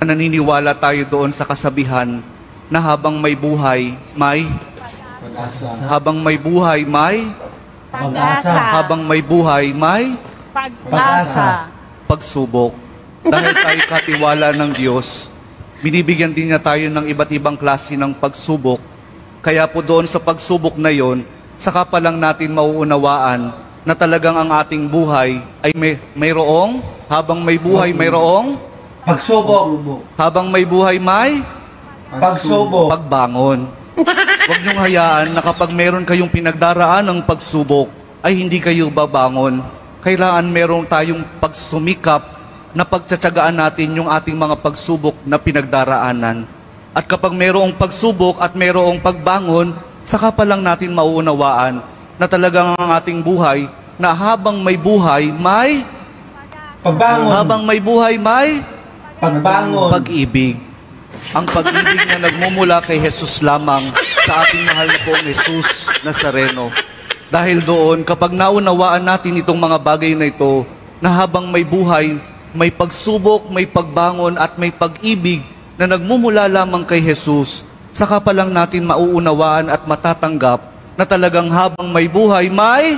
Naniniwala tayo doon sa kasabihan na habang may buhay, may Pag-asa. habang may buhay, may Pag-asa. habang may buhay, may Pag-asa. pagsubok. Dahil tayo katiwala ng Diyos, binibigyan din niya tayo ng iba't ibang klase ng pagsubok. Kaya po doon sa pagsubok na yon, saka pa lang natin mauunawaan na talagang ang ating buhay ay mayroong, habang may buhay mayroong, Pagsubok. habang may buhay may Pagsubok. pagbangon. Huwag niyong hayaan na kapag meron kayong pinagdaraan ng pagsubok, ay hindi kayo babangon. Kailangan meron tayong pagsumikap na pagtsatsagaan natin yung ating mga pagsubok na pinagdaraanan. At kapag mayroong pagsubok at mayroong pagbangon, saka pa lang natin mauunawaan na talagang ang ating buhay, na habang may buhay, may Pagbangon. habang may buhay, may Pagbangon. pag-ibig. Ang pag-ibig na nagmumula kay Jesus lamang sa ating mahal na pong Jesus Nazareno. Dahil doon, kapag naunawaan natin itong mga bagay na ito, na habang may buhay, may pagsubok, may pagbangon at may pag-ibig na nagmumula lamang kay Jesus, saka pa lang natin mauunawaan at matatanggap na talagang habang may buhay, may